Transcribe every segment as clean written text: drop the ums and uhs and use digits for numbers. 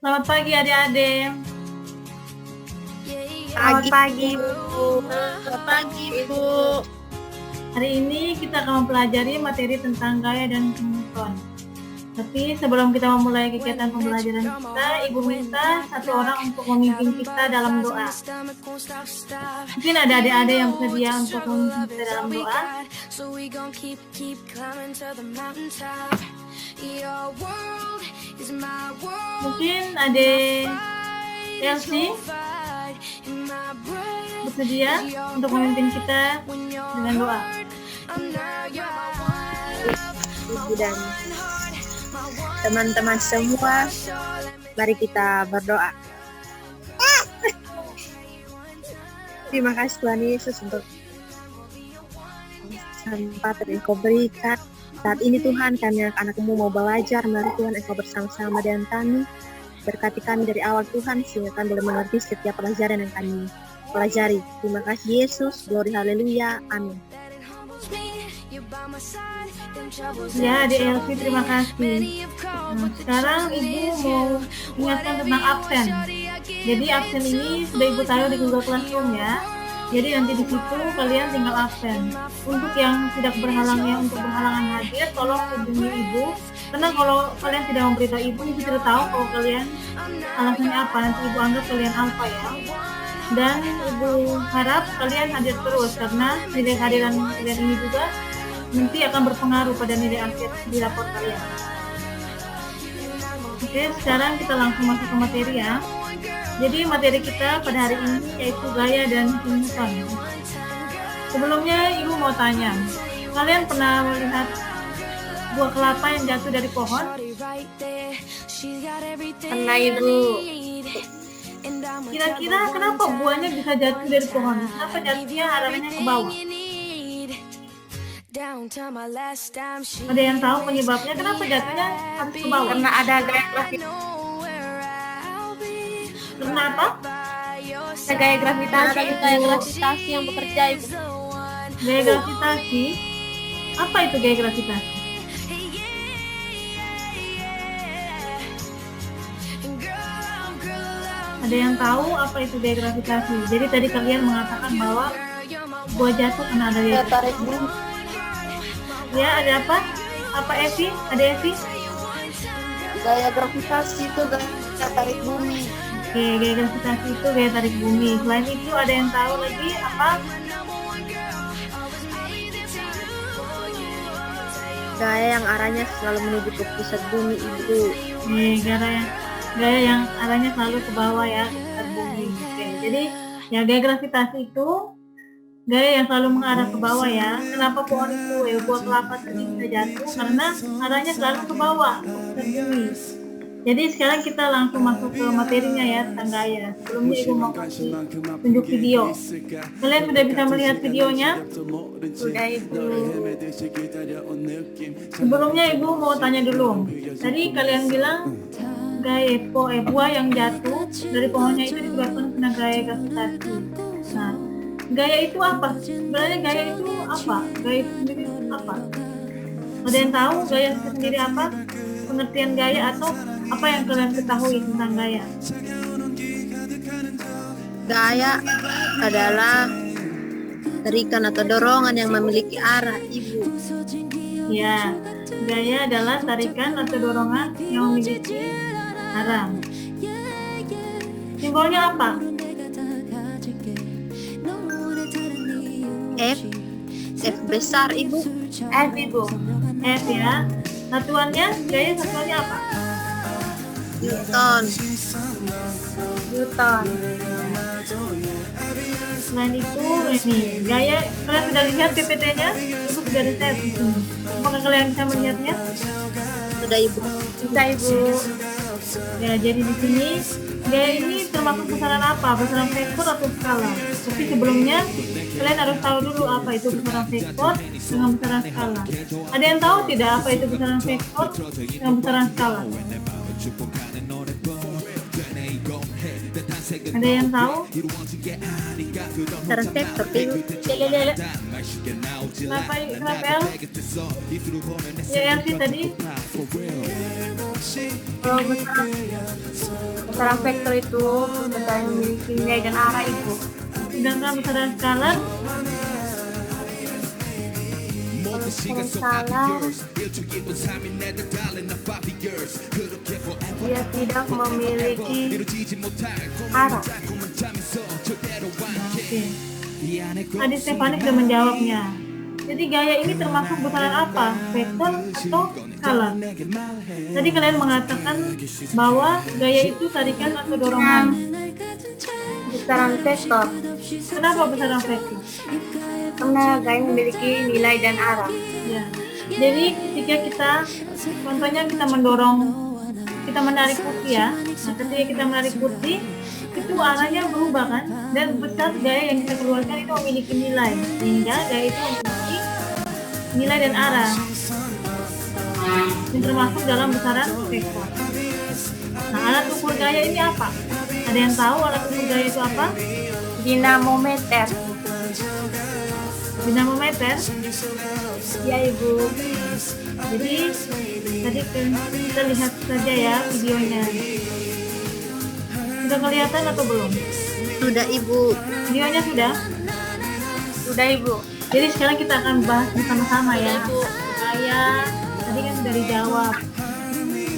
Selamat pagi adik-adik. Selamat pagi, Bu. Selamat pagi, Bu. Hari ini kita akan mempelajari materi tentang gaya dan monoton. Tapi sebelum kita memulai kegiatan pembelajaran kita, Ibu minta satu orang untuk memimpin kita dalam doa. Mungkin ada adik-adik yang bersedia untuk memimpin kita dalam doa. Mungkin adik Elsie bersedia untuk memimpin kita dengan doa. Ibu dan teman-teman semua, mari kita berdoa. Terima kasih Tuhan Yesus untuk kesempatan yang Kau berikan. Saat ini Tuhan, kami anak-anak-Mu mau belajar. Mari Tuhan Engkau bersama-sama dengan kami. Berkati kami dari awal Tuhan, sehingga kami boleh mengerti setiap pelajaran yang kami pelajari. Terima kasih Yesus, glory haleluya, amin. Ya, Adik Elvi, terima kasih. Sekarang Ibu mau ingatkan tentang absen. Jadi absen ini sudah Ibu taruh di Google Classroom ya. Jadi nanti di situ kalian tinggal absen. Untuk yang tidak berhalangan hadir, tolong hubungi Ibu. Karena kalau kalian tidak memberitahu Ibu tidak tahu kalau kalian alasannya apa. Nanti Ibu anggap kalian alfa ya. Dan Ibu harap kalian hadir terus karena nilai kehadiran kalian ini juga nanti akan berpengaruh pada nilai akhir di rapor kalian. Oke, sekarang kita langsung masuk ke materi ya. Jadi materi kita pada hari ini yaitu gaya dan monoton. Sebelumnya Ibu mau tanya, kalian pernah melihat buah kelapa yang jatuh dari pohon? Pernah, Ibu. Kira-kira kenapa buahnya bisa jatuh dari pohon? Kenapa jatuhnya arahnya ke bawah? Ada yang tahu penyebabnya kenapa jatuhnya harus ke bawah? Karena ada gaya gravitasi. Karena apa? Ada gaya gravitasi yang bekerja, Ibu. Gaya gravitasi? Apa itu gaya gravitasi? Ada yang tahu apa itu gaya gravitasi? Jadi tadi kalian mengatakan bahwa buah jatuh karena ada gaya Tarik bumi. Ya, ada apa? Apa Evi? Ada Evi? Gaya gravitasi itu gaya tarik bumi. Oke, gaya gravitasi itu gaya tarik bumi. Selain itu ada yang tahu lagi apa? Gaya yang arahnya selalu menuju ke pusat bumi, Ibu. Gaya yang arahnya selalu ke bawah ya, ke bumi. Oke, jadi ya gaya gravitasi itu gaya yang selalu mengarah ke bawah ya. Kenapa pohon itu buah kelapa tadi bisa jatuh? Karena arahnya selalu ke bawah, ke pusat bumi. Jadi sekarang kita langsung masuk ke materinya ya tentang gaya. Sebelumnya Ibu mau kasih tunjuk video. Kalian sudah bisa melihat videonya? Sudah, Ibu. Sebelumnya Ibu mau tanya dulu. Tadi kalian bilang buah yang jatuh dari pohonnya itu disebabkan karena gaya gravitasi. Nah, gaya itu apa? Sebenarnya gaya itu apa? Gaya itu sendiri apa? Ada yang tahu gaya itu sendiri apa? Pengertian gaya atau apa yang kalian ketahui tentang gaya? Gaya adalah tarikan atau dorongan yang memiliki arah, Ibu. Ya, gaya adalah tarikan atau dorongan yang memiliki arah. Simbolnya apa? F besar, Ibu. F, Ibu. F ya. Satuannya, gaya satuannya apa? Newton. Newton. Selain itu, ini gaya, kalian sudah lihat PPT-nya? Ibu sudah riset di sini. Apakah kalian bisa melihatnya? Sudah Ibu. Bisa Ibu. Ya, jadi di sini gaya ini termasuk besaran apa? Besaran vektor atau skala? Tapi sebelumnya kalian harus tahu dulu apa itu besaran vektor dengan besaran skala. Ada yang tahu tidak apa itu besaran vektor dengan besaran skala? Ada yang tahu? Besaran vektor Ibu. Kenapa El? Ya El sih tadi. Kalau besaran vektor itu besaran yang memiliki nilai dan arah Ibu. Sedangkan besaran skala dia tidak memiliki arah. Oke. Tadi Stefani sudah menjawabnya. Jadi gaya ini termasuk besaran apa? Vektor atau skala? Tadi kalian mengatakan bahwa gaya itu tarikan atau dorongan. Besaran vektor. Kenapa besaran vektor? Karena gaya memiliki nilai dan arah. Ya. Jadi ketika kita, contohnya kita mendorong, kita menarik kursi ya. Nah, ketika kita menarik kursi, itu arahnya berubah kan? Dan besar gaya yang kita keluarkan itu memiliki nilai, sehingga gaya itu memiliki nilai dan arah yang termasuk dalam besaran vektor. Nah, alat ukur gaya ini apa? Ada yang tahu alat ukur gaya itu apa? Dinamometer. Dinamometer. Ya Ibu. Jadi tadi kita lihat saja ya videonya. Sudah kelihatan atau belum? Sudah Ibu. Videonya sudah? Sudah Ibu. Jadi sekarang kita akan bahas bersama-sama ya. Gaya tadi kan sudah dijawab.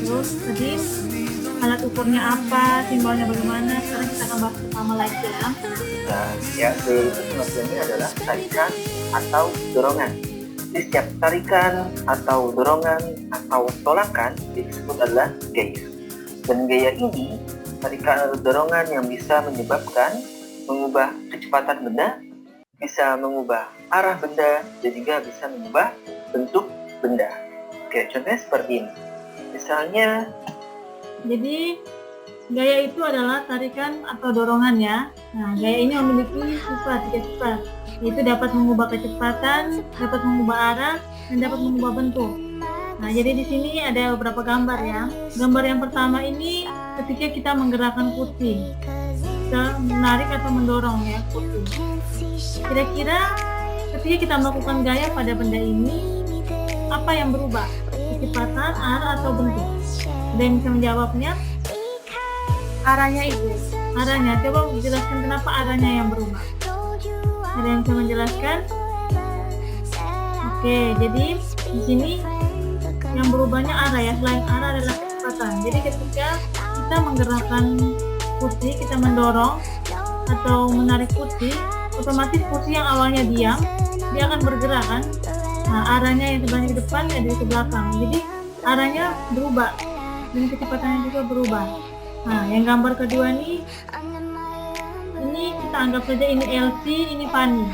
Terus tadi alat ukurnya apa, simbolnya bagaimana. Sekarang kita akan bahas bersama lagi ya. Nah, yang berikutnya ini adalah tarikan atau dorongan. Di setiap tarikan atau dorongan atau tolakan disebut adalah gaya. Dan gaya ini tarikan atau dorongan yang bisa menyebabkan mengubah kecepatan benda, bisa mengubah arah benda, dan juga bisa mengubah bentuk benda. Oke, contohnya seperti ini. Misalnya, jadi gaya itu adalah tarikan atau dorongan ya. Nah, gaya ini memiliki tiga sifat, yaitu dapat mengubah kecepatan, dapat mengubah arah, dan dapat mengubah bentuk. Nah, jadi di sini ada beberapa gambar ya. Gambar yang pertama ini ketika kita menggerakkan kursi, kita menarik atau mendorong ya kursi. Kira-kira ketika kita melakukan gaya pada benda ini, apa yang berubah? Kecepatan, arah, atau bentuk? Ada yang bisa menjawabnya? Arahnya Ibu. Arahnya, coba jelaskan kenapa arahnya yang berubah. Ada yang bisa menjelaskan? Oke, jadi di sini yang berubahnya arah ya, selain arah adalah kecepatan. Jadi ketika kita menggerakkan kursi, kita mendorong atau menarik kursi, otomatis kursi yang awalnya diam, dia akan bergerak kan. Nah, arahnya yang sebenarnya ke depan ya dari ke belakang. Jadi arahnya berubah dan kecepatannya juga berubah. Nah, yang gambar kedua nih, ini kita anggap saja ini LC, ini Fanny.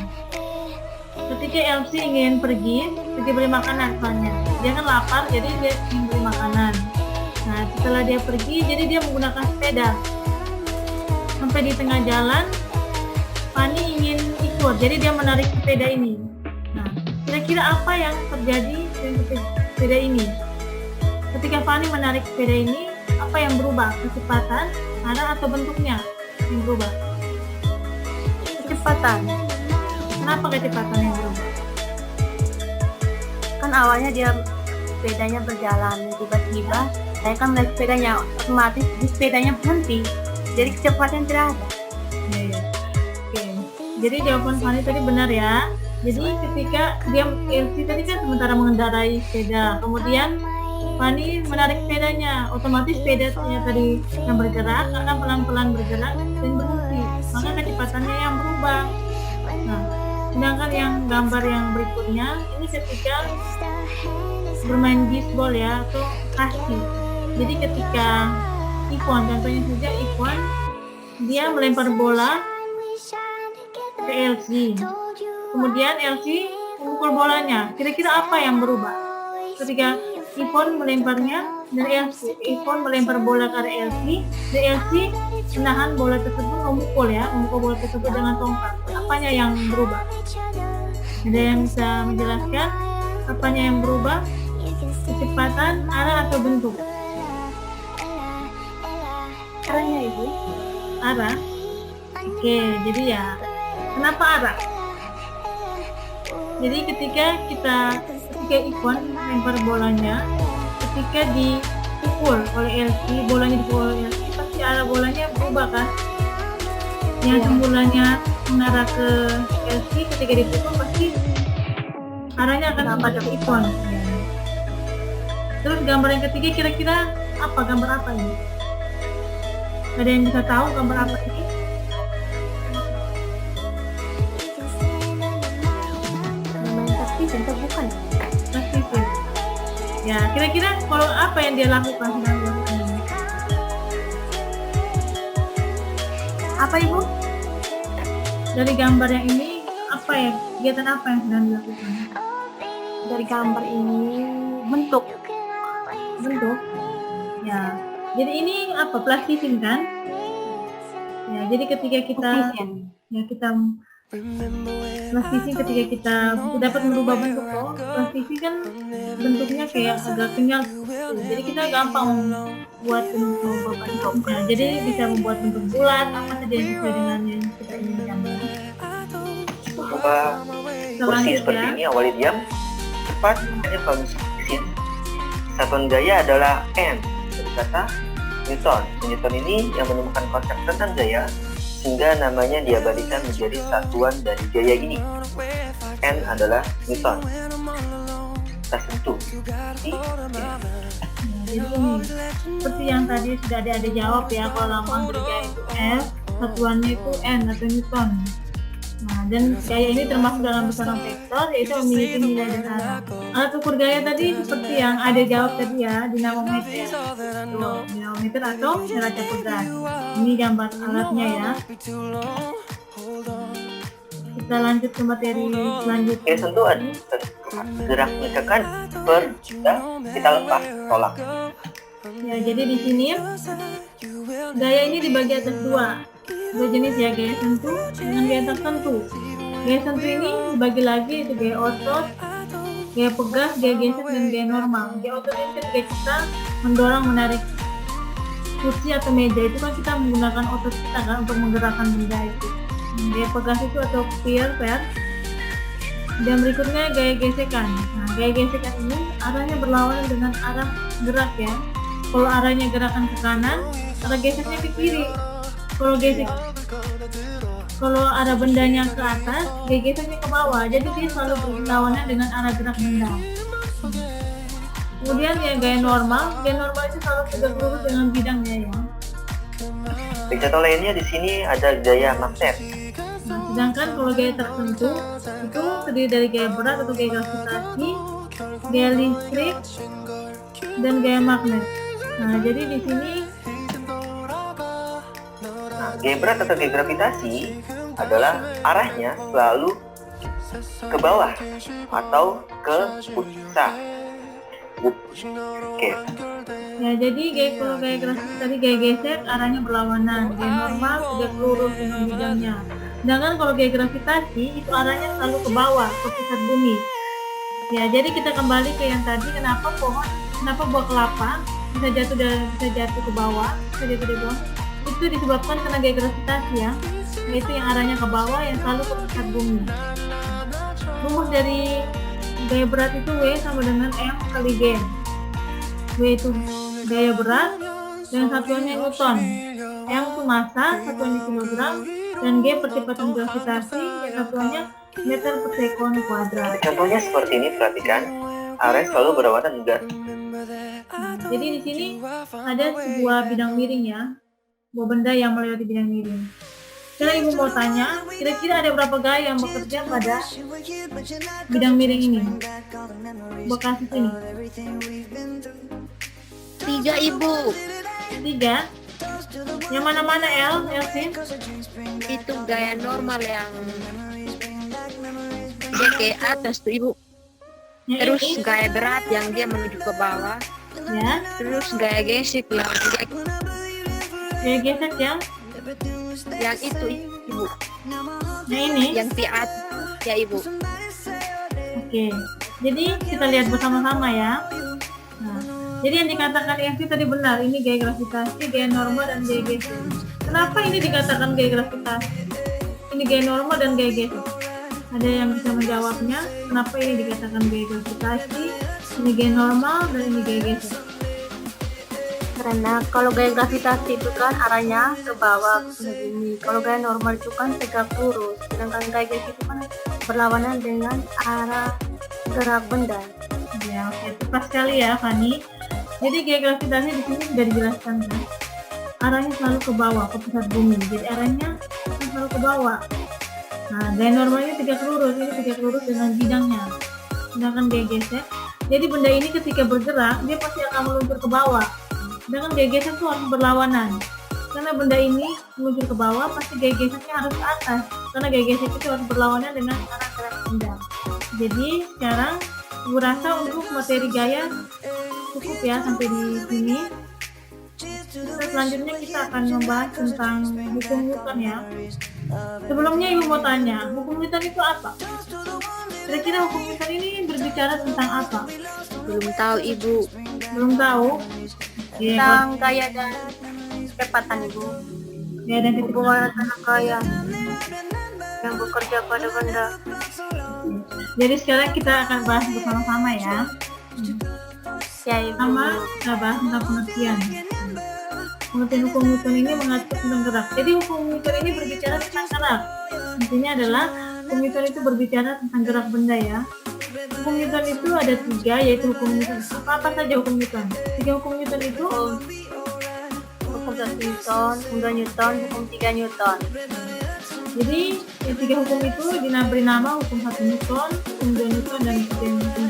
Ketika LC ingin pergi beli makanan soalnya, dia kan lapar, jadi dia ingin beli makanan. Nah, setelah dia pergi, jadi dia menggunakan sepeda. Sampai di tengah jalan, Fanny ingin ikut, jadi dia menarik sepeda ini. Nah, kira-kira apa yang terjadi dengan sepeda ini? Ketika Fanny menarik sepeda ini, apa yang berubah? Kecepatan, arah, atau bentuknya yang berubah? Kecepatan. Kenapa kecepatan yang berubah? Kan awalnya dia sepedanya berjalan, tiba-tiba saya kan melihat sepedanya, otomatis di sepedanya berhenti, jadi kecepatan tidak ada. Ya. Oke. Jadi jawaban Fanny tadi benar ya. Jadi ketika dia LC tadi kan sementara mengendarai sepeda, kemudian Fanny menarik sepedanya, otomatis sepedanya tadi yang bergerak akan pelan-pelan bergerak dan berhenti, maka kecepatannya yang berubah. Nah, sedangkan yang gambar yang berikutnya ini ketika bermain bisbol ya atau kasti. Jadi ketika Ipon, contohnya saja Ipon, dia melempar bola ke Elsie. Kemudian Elsie memukul bolanya. Kira-kira apa yang berubah? Ketika Ipon melemparnya dan Ipon melempar bola ke Elsie, dan Elsie menahan bola tersebut, memukul bola tersebut dengan tongkat. Apanya yang berubah? Ada yang bisa menjelaskan apanya yang berubah? Kecepatan, arah, atau bentuk? Arahnya Ibu. Arah. Oke, jadi ya, kenapa arah? Jadi ketika Ipon lempar bolanya, ketika dipukul oleh Elsie, bolanya dipukul oleh Elsie, pasti arah bolanya berubah kan? Yang semulanya mengarah ke Elsie, ketika dipukul pasti arahnya akan kembali ke Ipon. Terus gambar yang ketiga, kira-kira apa? Gambar apa ini? Ada yang bisa tahu gambar apa ini? Namanya plastik atau bukan? Plastik. Ya, kira-kira kalau apa yang dia lakukan sedang melakukan ini? Apa Ibu? Dari gambar yang ini, apa ya? Kegiatan apa yang sedang dilakukan? Dari gambar ini bentuk. Ya, jadi ini apa? Plastisin kan? Ya, jadi ketika kita plastisin, ketika kita dapat merubah bentuk, plastisin kan bentuknya kayak agak kenyal, jadi kita gampang membuat bentuknya. Jadi bisa membuat bentuk bulat, apa saja yang sesuai dengan yang kita inginkan. Berubah kursi seperti ini awalnya diam, cepat, hanya mesin. Satuan gaya adalah N, dari kata Newton. Newton ini yang menemukan konsep tentang gaya, sehingga namanya diabadikan menjadi satuan dari gaya ini. N adalah Newton. Kita sentuh. Jadi ini, seperti yang tadi sudah ada jawab ya, kalau lambang dari gaya itu F, satuannya itu N atau Newton. Nah, dan gaya ini termasuk dalam besaran vektor, yaitu memiliki nilai dan arah. Alat ukur gaya tadi seperti yang ada jawab tadi ya, dinamometer. Dinamometer atau neraca pegas. Ini gambar alatnya ya. Kita lanjut ke materi selanjutnya. Gaya sentuhan, gerak menekan per, kita lepas, tolak. Ya, jadi di sini gaya ini dibagi atas dua jenis ya, gaya sentuh dengan gaya tertentu. Gaya sentuh ini dibagi lagi, itu gaya otot, gaya pegas, gaya gesek, dan gaya normal. Gaya otot ini ketika kita mendorong, menarik kursi atau meja, itu kan kita menggunakan otot kita kan untuk menggerakkan benda itu. Gaya pegas itu atau per. Dan berikutnya gaya gesekan. Nah, gaya gesekan ini arahnya berlawanan dengan arah gerak ya. Kalau arahnya gerakan ke kanan, arah geseknya ke kiri. Kalau arah bendanya ke atas, gaya geseknya ke bawah. Jadi dia selalu berlawanan dengan arah gerak benda. Kemudian ya gaya normal itu selalu tegak lurus dengan bidangnya ya. Di contoh lainnya di sini ada gaya magnet. Nah, sedangkan kalau gaya tertentu itu terdiri dari gaya berat atau gaya gravitasi, gaya listrik, dan gaya magnet. Nah, jadi di sini Gaya berat atau gaya gravitasi adalah arahnya selalu ke bawah atau ke pusat. Oke. ya, jadi kalau gaya gravitasi tadi gaya gesek arahnya berlawanan, gaya normal tegak lurus dengan bidangnya. Sedangkan kalau gaya gravitasi itu arahnya selalu ke bawah, ke pusat bumi. Ya, jadi kita kembali ke yang tadi, kenapa buah kelapa bisa jatuh ke bawah, bisa jatuh di bawah. Itu disebabkan karena gaya gravitasi ya, yaitu yang arahnya ke bawah yang selalu ke pusat bumi. Rumus dari gaya berat itu W sama dengan M kali G. W itu gaya berat dan satuannya Newton. M itu massa, satuannya kilogram, dan G percepatan gravitasi dan satuannya meter per sekon kuadrat. Contohnya seperti ini, perhatikan. Arah selalu berlawanan dengan. Jadi di sini ada sebuah bidang miring ya, sebuah benda yang melewati bidang miring. Sekarang ibu mau tanya, kira-kira ada berapa gaya yang bekerja pada bidang miring ini? Bekasi sini. 3 Ibu. 3. Yang mana-mana Elsie? Itu gaya normal yang dia ke atas tuh Ibu. Yang Terus ini? gaya berat yang dia menuju ke bawah. Ya, Terus gaya gesek yang gaya gesek yang itu Ibu. yang ini. Yang piat ya Ibu. Oke, jadi kita lihat bersama-sama ya. Nah, jadi yang dikatakan Elsie tadi benar, ini gaya gravitasi, gaya normal, dan gaya gesek. Kenapa ini dikatakan gaya gravitasi? Ini gaya normal dan gaya gesek. Ada yang bisa menjawabnya? Kenapa ini dikatakan gaya gravitasi, ini gaya normal, dan ini gaya gesek? Karena kalau gaya gravitasi itu kan arahnya ke bawah ke bumi. Kalau gaya normal itu kan tegak lurus. Sedangkan gaya gesek itu kan berlawanan dengan arah gerak benda. Ya, oke, tepat sekali ya, Fani. Jadi gaya gravitasi di sini sudah dijelaskan kan? Arahnya selalu ke bawah, ke pusat bumi. Jadi arahnya selalu ke bawah. Nah, gaya normalnya tegak lurus, ini tegak lurus dengan bidangnya. Sedangkan gaya gesek, jadi benda ini ketika bergerak, dia pasti akan meluncur ke bawah. Sedangkan gaya gesek itu harus berlawanan. Karena benda ini meluncur ke bawah, pasti gaya geseknya harus ke atas. Karena gaya gesek itu harus berlawanan dengan arah gerak benda. Jadi sekarang Ibu rasa untuk materi gaya cukup ya sampai di sini. Selanjutnya kita akan membahas tentang hukum Newton ya. Sebelumnya Ibu mau tanya, hukum Newton itu apa? Kira-kira hukum Newton ini berbicara tentang apa? Belum tahu Ibu. Belum tahu? Tentang gaya dan kecepatan Ibu. Ya, dan Hubungan antara gaya yang bekerja pada benda. jadi sekarang kita akan bahas bersama-sama ya. Ya Ibu. Pertama kita bahas tentang pengertian. Pengertian hukum Newton ini mengatur tentang gerak. Jadi hukum Newton ini berbicara tentang gerak. Intinya adalah hukum Newton itu berbicara tentang gerak benda ya. Hukum Newton itu ada 3, yaitu hukum Newton. Apa saja hukum Newton? 3 hukum Newton itu Hukum 1 Newton, hukum 2 Newton, hukum 3 Newton. jadi yang 3 hukum itu diberi nama hukum 1 Newton, hukum 2 Newton, dan hukum 3 Newton.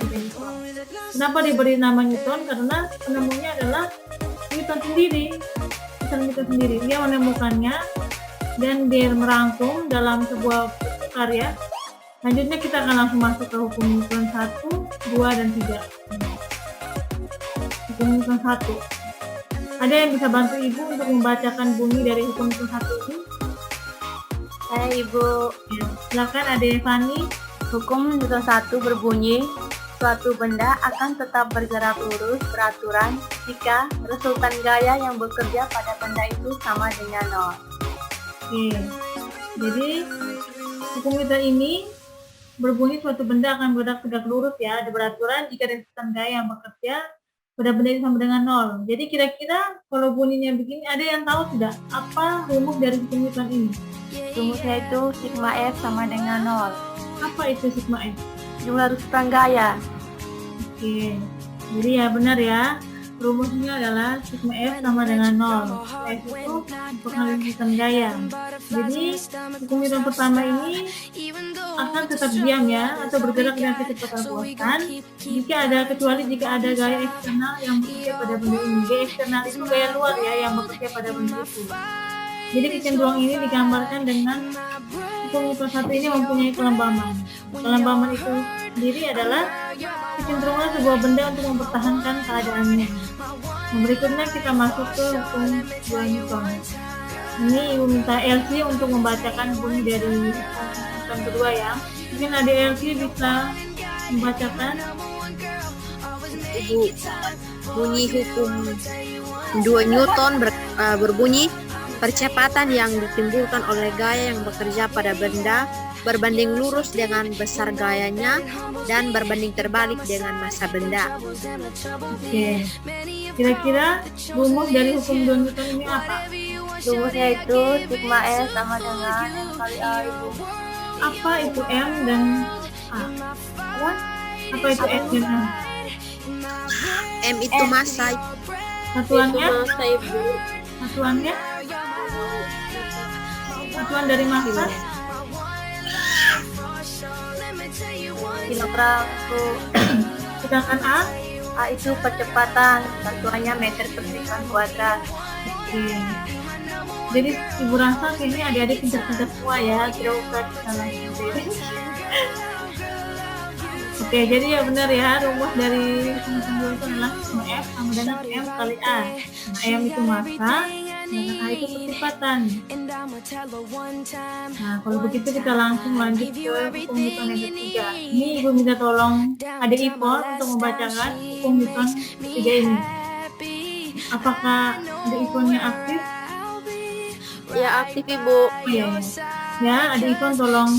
Kenapa diberi nama Newton? Karena penemunya adalah Newton sendiri. Newton sendiri. Dia menemukannya dan dia merangkum dalam sebuah karya. Lanjutnya kita akan langsung masuk ke hukum Newton 1, 2, dan 3. Hukum Newton 1. Ada yang bisa bantu Ibu untuk membacakan bunyi dari hukum Newton 1 ini? Saya Ibu. Ya, silakan ada Fani. Hukum Newton 1 berbunyi, suatu benda akan tetap bergerak lurus beraturan jika resultan gaya yang bekerja pada benda itu sama dengan 0. Oke. Jadi hukum Newton ini berbunyi suatu benda akan bergerak tegak lurus ya, ada beraturan jika resultan gaya yang bekerja pada benda itu sama dengan 0. Jadi kira-kira kalau bunyinya begini, ada yang tahu tidak apa rumus dari hukum Newton ini? Rumusnya itu sigma F sama dengan 0. Apa itu sigma F? Jumlah resultan gaya. Oke. Jadi ya benar ya. Rumusnya adalah sigma F sama dengan 0. F itu merupakan resultan gaya. Jadi hukum Newton pertama ini akan tetap diam ya, atau bergerak dengan kecepatan buatan kecuali jika ada gaya eksternal yang bekerja pada benda ini. Gaya eksternal itu gaya luar ya yang bekerja pada benda itu. Jadi kecenderungan ini digambarkan dengan hukum Newton 1 ini mempunyai kelembaman. Kelembaman itu sendiri adalah kecenderungan sebuah benda untuk mempertahankan keadaannya. Berikutnya kita masuk ke hukum 2 Newton. Ini Ibu minta Elsie untuk membacakan bunyi dari hukum kedua ya. Mungkin ada Elsie bisa membacakan. Ibu, bunyi hukum 2 Newton berbunyi, percepatan yang ditimbulkan oleh gaya yang bekerja pada benda berbanding lurus dengan besar gayanya dan berbanding terbalik dengan massa benda. Oke. Kira-kira rumus dari hukum 2 Newton ini apa? Rumusnya itu sigma S sama dengan M kali A Ibu. Apa itu M dan A? Apa itu S dan A? M itu massa. Satuannya? Itu massa Ibu. Satuannya? Satuan dari massa? Kilogram itu. Sedangkan A? A itu percepatan, satuannya meter per sekon kuadrat. Oke. Jadi ibu rasa kayaknya adik-adik pintar-pintar semua ya, tidak usah disalahin. Oke, jadi ya benar ya, rumus dari hitung dua itu adalah F sama dengan M kali A. Nah, M itu massa, dan A itu kecepatan. Nah, kalau begitu kita langsung lanjut ke hukum Newton yang ketiga. Ini ibu minta tolong adik Ipon untuk membacakan hukum Newton ketiga ini. Apakah adik Iponnya aktif? Ya, aktif Ibu. Oh iya, ya. Ya, adik Ipon tolong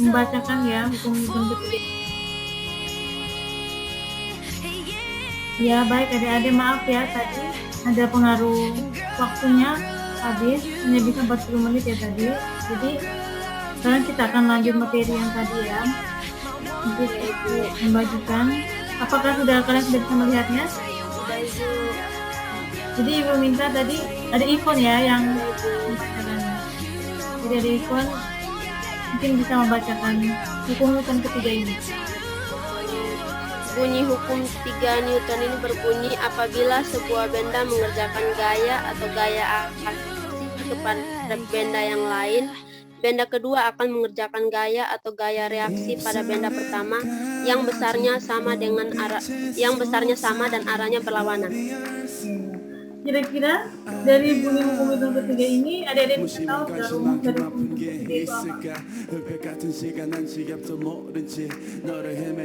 membacakan ya hukum Newton ketiga. Ya baik adik-adik, maaf ya tadi ada pengaruh waktunya habis, hanya bisa 40 menit ya tadi. Jadi sekarang kita akan lanjut materi yang tadi ya. Nanti Ibu membagikan. Apakah kalian sudah bisa melihatnya? Sudah Ibu. Jadi Ibu minta tadi ada ikon ya yang membacakannya. Jadi ada ikon mungkin bisa membacakan hukum ketiga ini. Bunyi hukum 3 Newton ini berbunyi apabila sebuah benda mengerjakan gaya atau gaya aksi kepada benda yang lain, benda kedua akan mengerjakan gaya atau gaya reaksi pada benda pertama yang besarnya sama dan arahnya berlawanan. Kira-kira dari bunyi hukum hitung ketiga ini ada yang bisa tahu dari rumus dari hukum ketiga itu apa?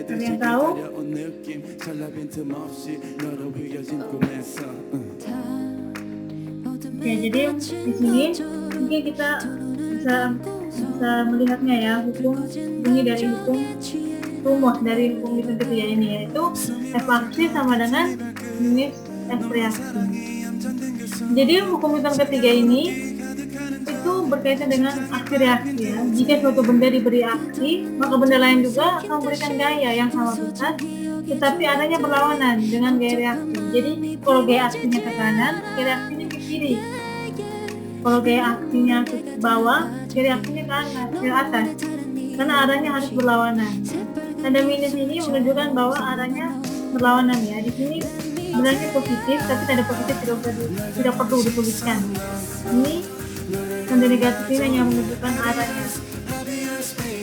Ada yang tahu? Ya, jadi di sini mungkin kita bisa melihatnya ya, hukum bunyi dari hukum rumus dari hukum hitung ketiga ini, yaitu F aksi sama dengan minus F reaksi. Jadi hukum hitung ketiga ini itu berkaitan dengan aksi reaksi ya. Jika suatu benda diberi aksi, maka benda lain juga akan memberikan gaya yang sama besar, tetapi arahnya berlawanan dengan gaya reaksi. Jadi kalau gaya aksinya ke kanan, gaya reaksinya ke kiri. Kalau gaya aksinya ke bawah, gaya reaksinya ke atas. Karena arahnya harus berlawanan. Tanda minus ini menunjukkan bahwa arahnya berlawanan ya. Di sini sebenarnya positif, tapi tanda positif tidak perlu dituliskan. Ini tanda negatif ini hanya menunjukkan arahnya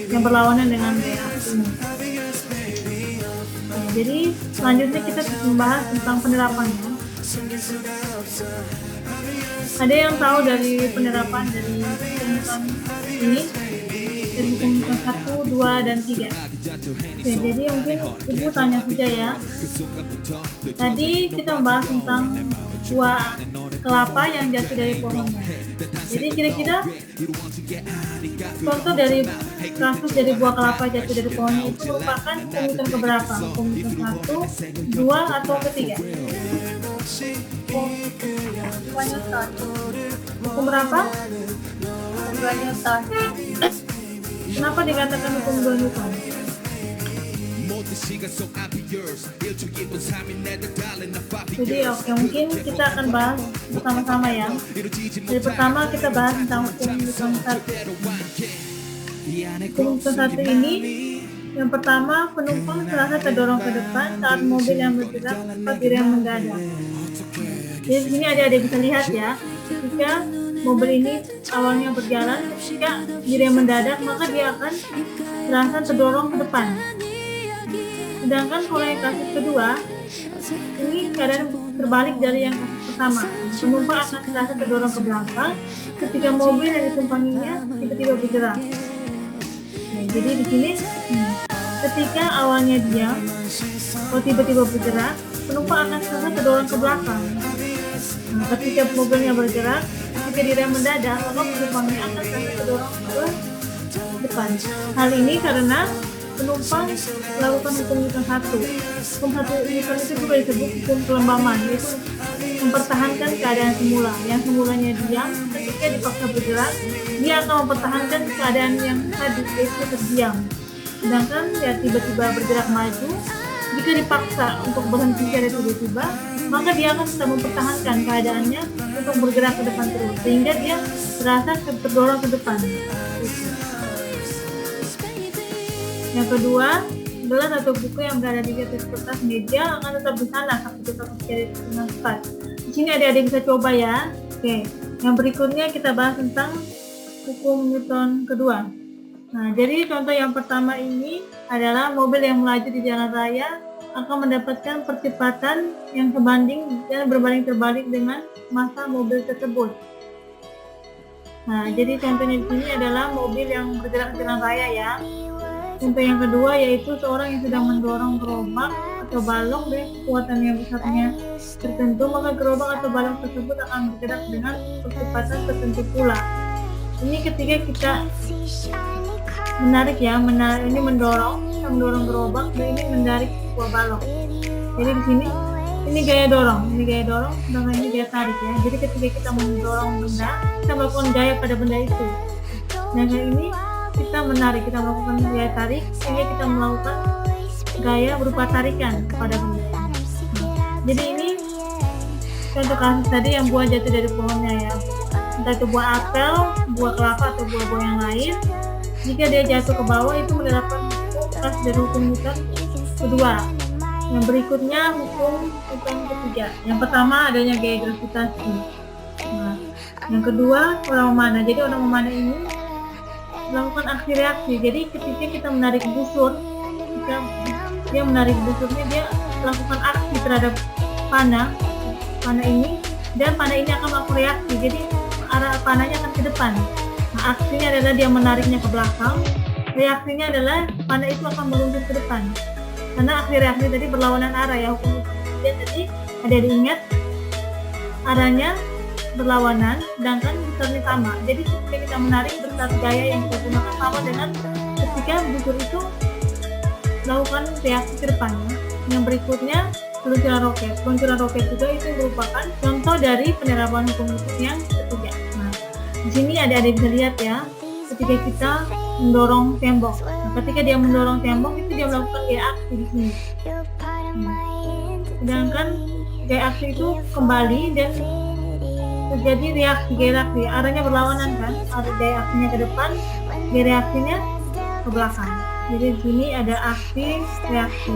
yang berlawanan dengan gaya aksinya. Nah, jadi selanjutnya kita membahas tentang penerapannya. Ada yang tahu dari penerapan dari hukum ini? Dari hukum 1, 2, dan 3. Oke, jadi mungkin Ibu tanya saja ya. Tadi kita membahas tentang buah kelapa yang jatuh dari pohonnya. Jadi kira-kira contoh dari kasus dari buah kelapa jatuh dari pohonnya itu merupakan hukum keberapa? Hukum 1, 2, atau ketiga? Hukum berapa? 2 Newton. Kenapa dikatakan hukum 2 Newton? Jadi oke, mungkin kita akan bahas bersama-sama ya. Jadi pertama kita bahas tentang hukum Newton 1. Hukum Newton 1 ini yang pertama, penumpang serasa terdorong ke depan saat mobil yang bergerak tepat direm mendadak. Jadi di sini ada bisa lihat ya, ketika mobil ini awalnya berjalan, ketika direm mendadak maka dia akan serasa terdorong ke depan. Sedangkan kalau yang kasus kedua, ini keadaan terbalik dari yang kasus pertama. Penumpang akan serasa terdorong ke belakang ketika mobil yang ditumpanginya tiba-tiba bergerak. Nah, jadi di sini ketika awalnya diam, kalau tiba-tiba bergerak, penumpang akan serasa terdorong ke belakang. Nah, ketika mobilnya bergerak, ketika direm mendadak, maka penumpangnya akan serasa terdorong ke depan. Hal ini karena penumpang melakukan hukum Newton 1. Hukum 1 Newton itu juga disebut hukum kelembaman, yaitu mempertahankan keadaan semula. Yang semulanya diam, ketika dipaksa bergerak, dia akan mempertahankan keadaan yang tadi, yaitu terdiam. Sedangkan dia tiba-tiba bergerak maju, jika dipaksa untuk berhenti secara tiba-tiba, maka dia akan tetap mempertahankan keadaannya untuk bergerak ke depan terus, sehingga dia terasa terdorong ke depan. Yang kedua, gelas atau buku yang berada di atas kertas meja akan tetap di sana sampai kita mencari dengan cepat. Di sini adik-adik bisa coba ya. Oke, Yang berikutnya kita bahas tentang hukum Newton kedua. Nah, jadi contoh yang pertama ini adalah mobil yang melaju di jalan raya akan mendapatkan percepatan yang sebanding dan berbanding terbalik dengan massa mobil tersebut. Nah, jadi contohnya di sini adalah mobil yang bergerak di jalan raya ya. Contoh yang kedua yaitu seorang yang sedang mendorong gerobak atau balok dengan kekuatan yang besarnya tertentu, maka gerobak atau balok tersebut akan bergerak dengan kecepatan tertentu pula. Ini ketika kita menarik ya, ini mendorong gerobak dan ini menarik sebuah balok. Jadi di sini ini gaya dorong, sedangkan ini gaya tarik ya. Jadi ketika kita mendorong benda, kita melakukan gaya pada benda itu. Nah, ini kita menarik, kita melakukan gaya tarik, sehingga kita melakukan gaya berupa tarikan pada benda. Jadi ini contoh kasus tadi yang buah jatuh dari pohonnya ya, entah itu buah apel, buah kelapa atau buah-buah yang lain. Jika dia jatuh ke bawah itu menerapkan hukum dari hukum Newton kedua. Yang berikutnya hukum Newton ketiga. Yang pertama adanya gaya gravitasi. Nah, yang kedua orang memanah. Jadi orang memanah ini melakukan aksi reaksi. Jadi ketika kita menarik busur, dia menarik busurnya, dia melakukan aksi terhadap panah ini, dan panah ini akan melakukan reaksi. Jadi arah panahnya akan ke depan. Nah, aksinya adalah dia menariknya ke belakang. Reaksinya adalah panah itu akan meluncur ke depan. Karena aksi reaksi tadi berlawanan arah ya, hukum dia tadi ada diingat arahnya berlawanan, sedangkan besarnya sama. Jadi ketika kita menarik, besar gaya yang kita gunakan sama dengan ketika busur itu melakukan reaksi ke depannya. Yang berikutnya peluncuran roket. Peluncuran roket juga itu merupakan contoh dari penerapan hukum Newton yang ketiga. Nah, di sini ada bisa lihat ya, ketika kita mendorong tembok. Nah, ketika dia mendorong tembok itu dia melakukan gaya aksi di sini. Sedangkan gaya aksi itu kembali dan terjadi reaksi, gaya reaksi. Arahnya berlawanan kan? Ada gaya aksinya ke depan, gaya reaksinya ke belakang. Jadi di sini ada aksi reaksi.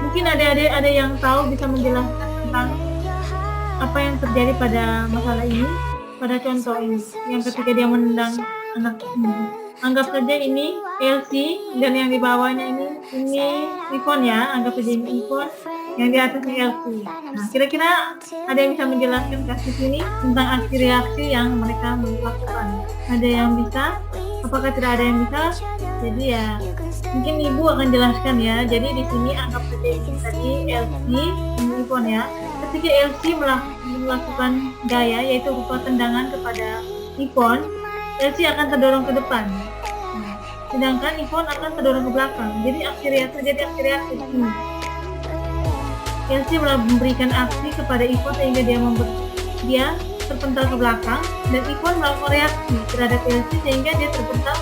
Mungkin ada yang tahu bisa menjelaskan tentang apa yang terjadi pada masalah ini, pada contoh ini, yang ketika dia menendang anak ini. Anggap saja ini LC dan yang di bawahnya ini iPhone ya, anggap saja ini iPhone, yang di atasnya LC. Nah, kira-kira ada yang bisa menjelaskan kasus ini tentang aksi reaksi yang mereka melakukan? Ada yang bisa? Apakah tidak ada yang bisa? Jadi ya, mungkin ibu akan jelaskan ya. Jadi di sini anggap saja ini tadi LC, ini iPhone ya. Ketika LC melakukan gaya yaitu berupa tendangan kepada iPhone, LC akan terdorong ke depan. Nah, sedangkan iPhone akan terdorong ke belakang. Jadi aksi reaksi di sini. LC memberikan aksi kepada iPhone sehingga dia terpental ke belakang, dan iPhone melakukan reaksi terhadap LC sehingga dia terpental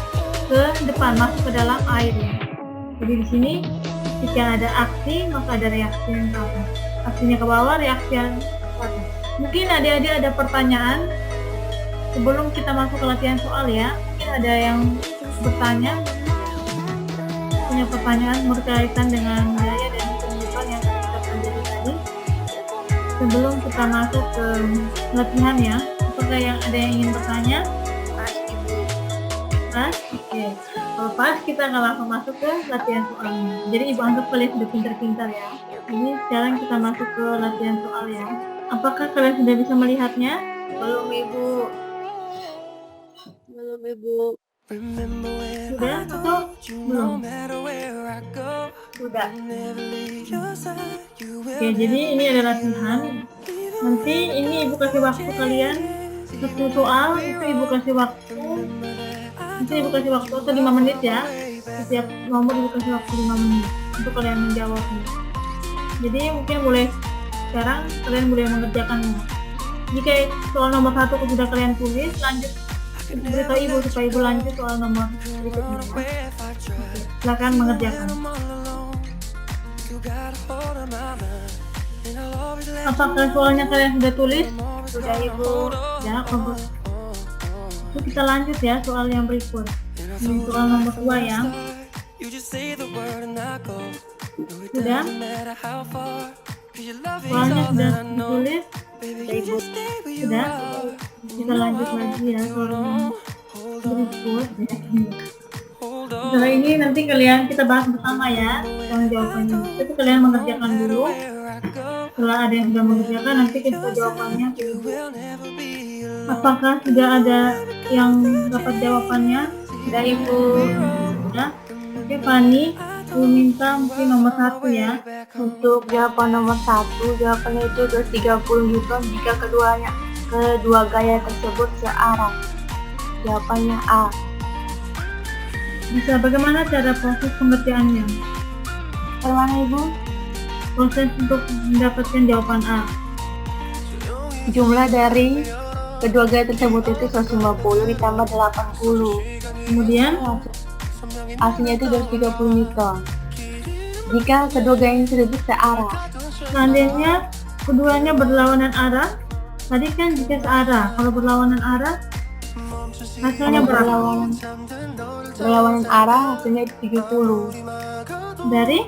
ke depan, masuk ke dalam air. Jadi di sini jika ada aksi maka ada reaksi yang ke atas. Aksinya ke bawah, reaksi yang ke atas. Mungkin adik-adik ada pertanyaan sebelum kita masuk ke latihan soal ya. Mungkin ada yang bertanya, punya pertanyaan berkaitan dengan gaya dan kehidupan yang kita pelajari tadi. Sebelum kita masuk ke latihan ya, apakah ada yang ingin bertanya? Pas? Oke. Kalau pas kita akan langsung masuk ke latihan soalnya. Jadi ibu anggap kalian sudah pintar-pintar ya. Ini sekarang kita masuk ke latihan soal ya. Apakah kalian sudah bisa melihatnya? Belum ibu. Sudah atau belum? Sudah. Oke, jadi ini adalah latihan. Nanti ini ibu kasih waktu kalian 10 soal, itu ibu kasih waktu atau 5 menit ya. Setiap nomor ibu kasih waktu 5 menit untuk kalian menjawabnya. Jadi mungkin mulai sekarang kalian boleh mengerjakannya. Jika soal nomor 1 sudah kalian tulis, lanjut beritahu ibu supaya ibu lanjut soal nomor berikutnya. Silakan mengerjakan. Apakah soalnya kalian sudah tulis? Sudah ibu. Ya, bagus. Itu kita lanjut ya soal yang berikut. Ini soal nomor 2 ya. Sudah? Soalnya sudah ditulis? Sudah ibu. Sudah? kita lanjut lagi ya soal berikut. Setelah ini nanti kita bahas bersama ya dengan jawabannya. Itu kalian mengerjakan dulu. Setelah ada yang sudah mengerjakan, nanti kita jawabannya ke Ibu. Apakah sudah ada yang dapat jawabannya? Sudah Ibu. Ya. Oke Fani, aku minta mungkin nomor 1 ya. Untuk jawaban nomor 1, jawabannya itu 230 Newton jika kedua gaya tersebut searah. Jawabannya A. Bisa bagaimana cara proses pengerjaannya? Bagaimana Ibu? Proses untuk mendapatkan jawaban A. Jumlah dari kedua gaya tersebut itu 150 ditambah 80. Kemudian Hasilnya itu 230 Newton. Jika kedua gaya tersebut searah. seandainya keduanya berlawanan arah, tadi kan jika searah, kalau berlawanan arah hasilnya berapa? Berlawanan arah hasilnya itu 70. Dari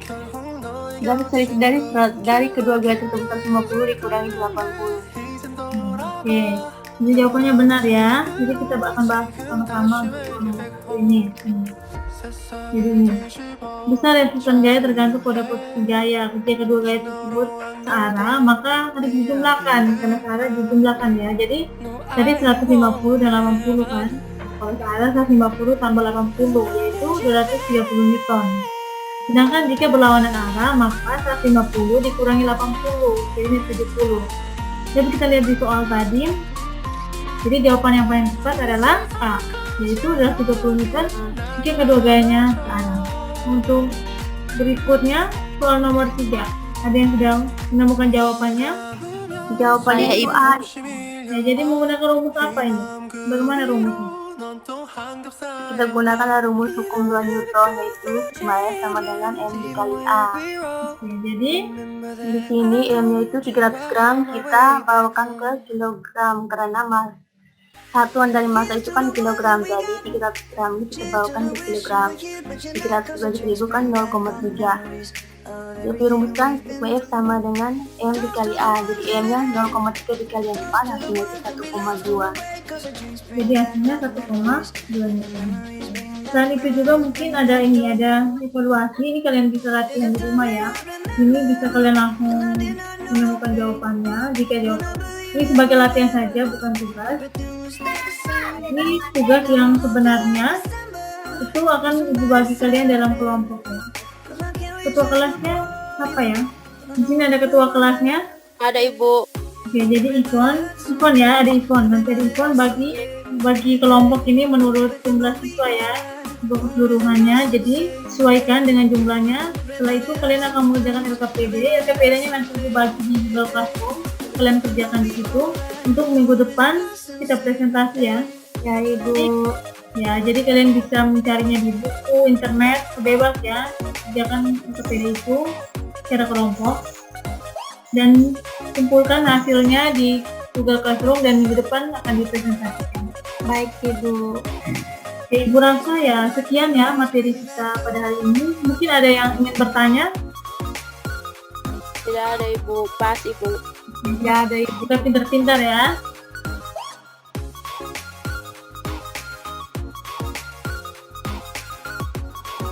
Dari kedua gaya tersebut 150 dikurangi 80. Oke, jadi jawabannya benar ya. Jadi kita akan bahas sama-sama untuk ini. Jadi ini besar resistensi gaya tergantung pada posisi gaya. Jika kedua gaya tersebut searah, maka harus dijumlahkan karena searah dijumlahkan ya. Jadi tadi 150 dan 80 kan. Kalau searah 150 tambah 80 yaitu 230 Newton. Sedangkan jika berlawanan arah, maka 150 dikurangi 80 jadi 70. Jadi kita lihat di soal tadi. Jadi jawaban yang paling tepat adalah A, yaitu adalah 30 Newton jika kedua gayanya searah. Untuk berikutnya soal nomor 3. Ada yang sudah menemukan jawabannya? Jawabannya itu A. Ya, jadi menggunakan rumus apa ini? Bagaimana rumusnya? Kita gunakan rumus hukum 2 Newton, yaitu Maya sama dengan M dikali A. Oke, jadi Di sini M-nya itu 300 gram, kita bawakan ke kilogram karena satuan dari massa itu kan kilogram, jadi 300 gram ini kita bawakan ke kilogram. 300 bagi 1000 kan 0,3. Jadi dirumuskan F sama dengan M dikali A, jadi M-nya 0,3 dikali 4 hasilnya itu 1,2. jadi hasilnya 1,2 Newton. Selain itu juga mungkin ada evaluasi. Ini kalian bisa latihan di rumah ya. Ini bisa kalian langsung menemukan jawabannya jika ini sebagai latihan saja, bukan tugas. Ini tugas yang sebenarnya itu akan ibu bagi kalian dalam kelompok ya. Ketua kelasnya apa ya? Di sini ada ketua kelasnya. Ada Ibu. Oke, jadi Ivon ya, ada Ivon. Nanti ada Ivon bagi kelompok ini menurut jumlah siswa ya, untuk keseluruhannya. Jadi sesuaikan dengan jumlahnya. Setelah itu kalian akan mengerjakan LKPD. LKPD-nya nanti dibagi di Google Classroom. Kalian kerjakan di situ. Untuk minggu depan kita presentasi ya. Ya Ibu. Ya, jadi kalian bisa mencarinya di buku, internet, bebas ya. Kerjakan LKPD itu secara kelompok. Dan kumpulkan hasilnya di Google Classroom dan minggu depan akan dipresentasikan. Baik Ibu. Oke, Ibu rasa ya sekian ya materi kita pada hari ini. Mungkin ada yang ingin bertanya? Tidak ada Ibu. Pas Ibu. Tidak ada Ibu. Kita pintar-pintar ya.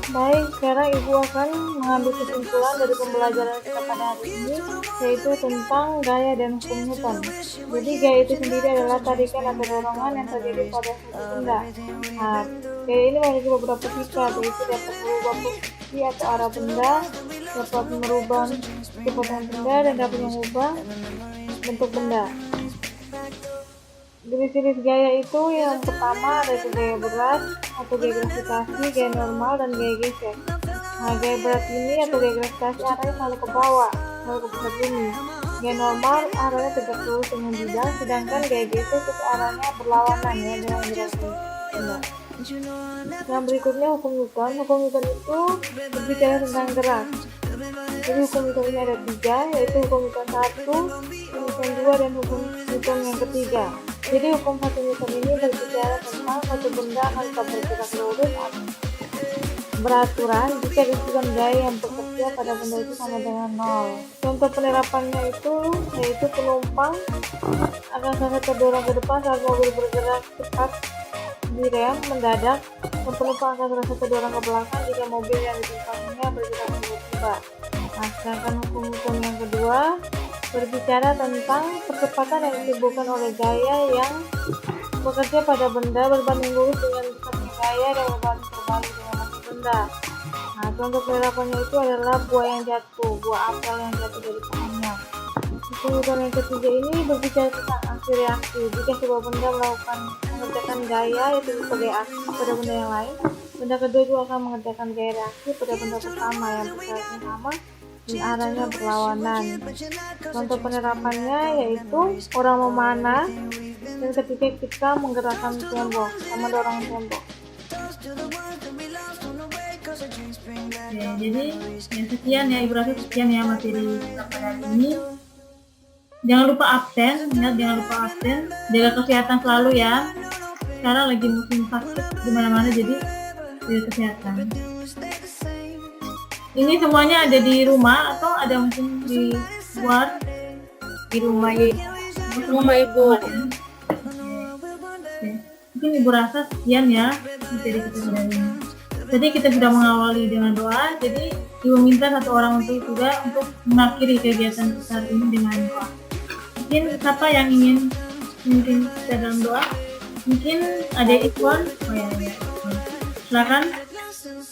Baik, sekarang Ibu akan mengambil kesimpulan dari pembelajaran kita pada hari ini, yaitu tentang gaya dan hukum Newton. Jadi gaya itu sendiri adalah tarikan atau dorongan yang terjadi pada suatu benda. Nah, gaya ini memiliki beberapa sifat, yaitu dapat merubah posisi atau arah benda, dapat merubah kecepatan benda, dan dapat mengubah bentuk benda. Jenis-jenis gaya itu yang pertama ada gaya berat atau gaya gravitasi, gaya normal, dan gaya gesek. Nah, gaya berat ini atau gaya gravitasi arahnya selalu ke bawah, selalu ke pusat bumi. Gaya normal arahnya tegak lurus dengan bidang, sedangkan gaya gesek itu arahnya berlawanan ya dengan gravitasi. Yang berikutnya hukum Newton. Hukum Newton itu berbicara tentang gerak. Jadi hukum Newton ini ada 3, yaitu hukum Newton 1, hukum Newton 2, dan hukum Newton yang ketiga. Jadi hukum 1 Newton ini berbicara tentang satu benda akan tetap bergerak lurus beraturan jika disebutkan gaya yang bekerja pada benda itu sama dengan 0. Contoh penerapannya yaitu penumpang akan sangat terdorong ke depan saat mobil bergerak cepat di rem mendadak, dan penumpang akan merasa terdorong ke belakang jika mobil yang ditumpanginya bergerak tiba-tiba. Nah, sedangkan hukum yang kedua berbicara tentang percepatan yang ditimbulkan oleh gaya yang bekerja pada benda berbanding lurus dengan besarnya gaya dan berbanding terbalik dengan massa benda. Nah, contoh penerapannya itu adalah buah yang jatuh, buah apel yang jatuh dari pohonnya. Kemudian yang ketiga ini berbicara tentang aksi reaksi. Jika sebuah benda mengerjakan gaya yaitu sebagai aksi pada benda yang lain, benda kedua juga akan mengerjakan gaya reaksi pada benda pertama yang bersyarat sama dan arahnya berlawanan. Contoh penerapannya yaitu orang memanah dan ketika kita menggerakkan tembok sama dorong tembok. Ya, jadi sekian ya Ibu Rafi, sekian ya materi kita pada hari ini. Jangan lupa absen, jangan lupa absen, jaga kesehatan selalu ya. Sekarang lagi musim sakit di mana-mana, jadi jaga kesehatan. Ini semuanya ada di rumah atau ada mungkin di luar? Di rumah Ibu. Ya. Mungkin Ibu rasa sekian ya materi kita pada hari ini. Jadi kita sudah mengawali dengan doa, jadi Ibu minta satu orang untuk mengakhiri kegiatan kita hari ini dengan doa. Mungkin siapa yang ingin mungkin kita dalam doa? Mungkin ada Ikhwan? Oh ya. Silakan.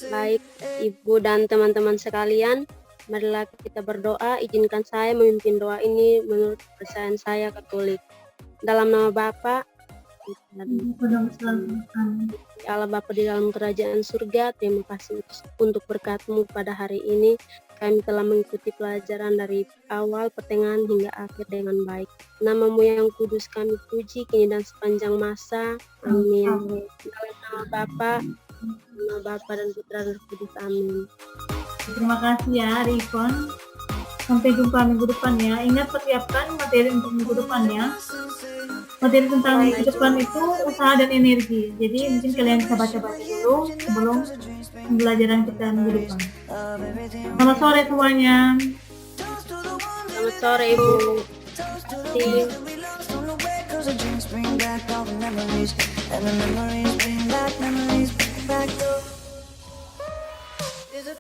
Baik, Ibu dan teman-teman sekalian, marilah kita berdoa. Izinkan saya memimpin doa ini menurut kepercayaan saya Katolik. Dalam nama Bapa, Allah Bapa di dalam kerajaan surga, terima kasih untuk berkat-Mu pada hari ini. Kami telah mengikuti pelajaran dari awal, pertengahan, hingga akhir dengan baik. Nama-Mu yang kudus kami puji, kini dan sepanjang masa. Amin. Dalam nama Bapa dan Putra dan Roh Kudus. Amin. Terima kasih ya Rifon. Sampai jumpa minggu depan ya. Ingat persiapkan materi untuk minggu depan ya. Materi tentang minggu depan itu usaha dan energi. Jadi mungkin kalian bisa baca-baca dulu sebelum pembelajaran kita minggu depan. Selamat sore semuanya. Selamat sore Ibu. Memories bring back